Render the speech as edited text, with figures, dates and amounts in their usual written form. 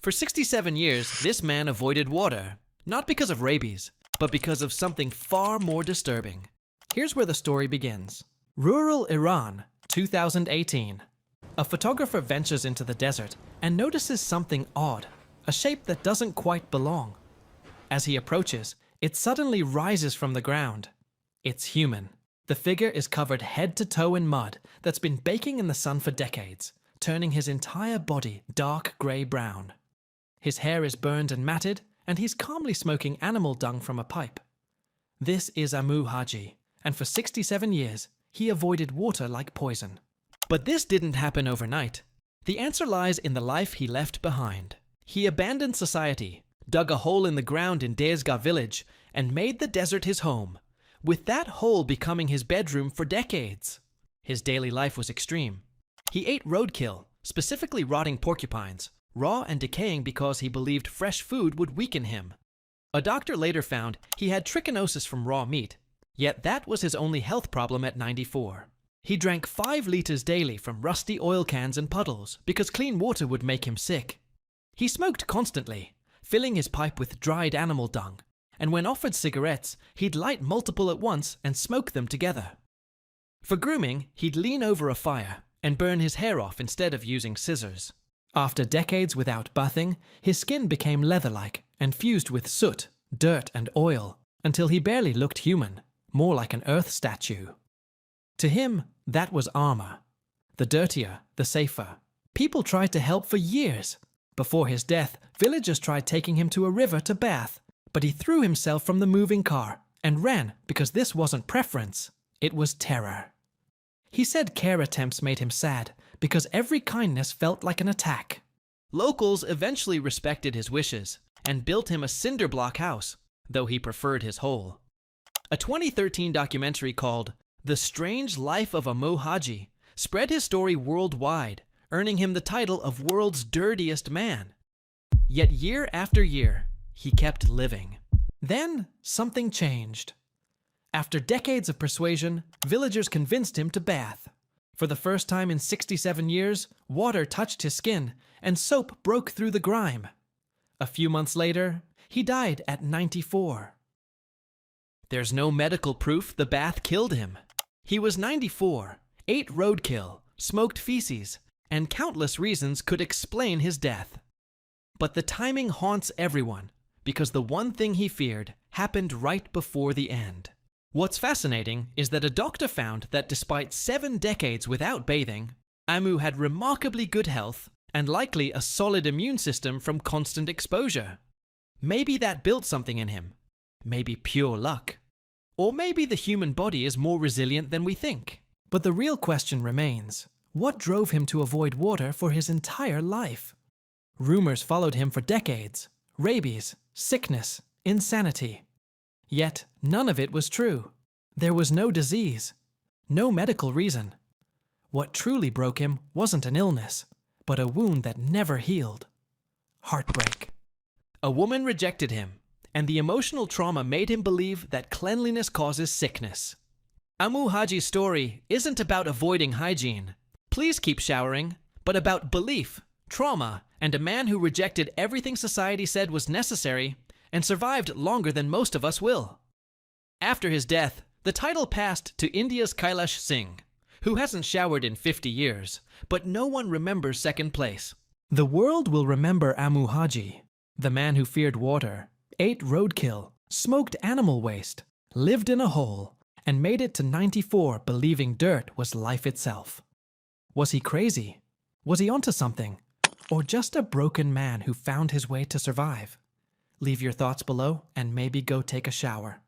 For 67 years, this man avoided water, not because of rabies, but because of something far more disturbing. Here's where the story begins. Rural Iran, 2018. A photographer ventures into the desert and notices something odd, a shape that doesn't quite belong. As he approaches, it suddenly rises from the ground. It's human. The figure is covered head to toe in mud that's been baking in the sun for decades, turning his entire body dark grey-brown. His hair is burned and matted, and he's calmly smoking animal dung from a pipe. This is Amou Haji, and for 67 years, he avoided water like poison. But this didn't happen overnight. The answer lies in the life he left behind. He abandoned society, dug a hole in the ground in Dezga village, and made the desert his home, with that hole becoming his bedroom for decades. His daily life was extreme. He ate roadkill, specifically rotting porcupines, raw and decaying because he believed fresh food would weaken him. A doctor later found he had trichinosis from raw meat, yet that was his only health problem at 94. He drank 5 liters daily from rusty oil cans and puddles because clean water would make him sick. He smoked constantly, filling his pipe with dried animal dung, and when offered cigarettes, he'd light multiple at once and smoke them together. For grooming, he'd lean over a fire and burn his hair off instead of using scissors. After decades without bathing, his skin became leather-like and fused with soot, dirt, and oil, until he barely looked human, more like an earth statue. To him, that was armor. The dirtier, the safer. People tried to help for years. Before his death, villagers tried taking him to a river to bath, but he threw himself from the moving car and ran because this wasn't preference, it was terror. He said care attempts made him sad because every kindness felt like an attack. Locals eventually respected his wishes and built him a cinder block house, though he preferred his hole. A 2013 documentary called The Strange Life of Amou Haji spread his story worldwide, earning him the title of world's dirtiest man. Yet year after year, he kept living. Then something changed. After decades of persuasion, villagers convinced him to bath. For the first time in 67 years, water touched his skin and soap broke through the grime. A few months later, he died at 94. There's no medical proof the bath killed him. He was 94, ate roadkill, smoked feces, and countless reasons could explain his death. But the timing haunts everyone, because the one thing he feared happened right before the end. What's fascinating is that a doctor found that despite 7 decades without bathing, Amou had remarkably good health and likely a solid immune system from constant exposure. Maybe that built something in him. Maybe pure luck. Or maybe the human body is more resilient than we think. But the real question remains, what drove him to avoid water for his entire life? Rumors followed him for decades. Rabies, sickness, insanity. Yet none of it was true. There was no disease, no medical reason. What truly broke him wasn't an illness, but a wound that never healed. Heartbreak. A woman rejected him, and the emotional trauma made him believe that cleanliness causes sickness. Amou Haji's story isn't about avoiding hygiene. Please keep showering, but about belief, trauma, and a man who rejected everything society said was necessary and survived longer than most of us will. After his death, the title passed to India's Kailash Singh, who hasn't showered in 50 years, but no one remembers second place. The world will remember Amou Haji, the man who feared water, ate roadkill, smoked animal waste, lived in a hole, and made it to 94 believing dirt was life itself. Was he crazy? Was he onto something? Or just a broken man who found his way to survive? Leave your thoughts below and maybe go take a shower.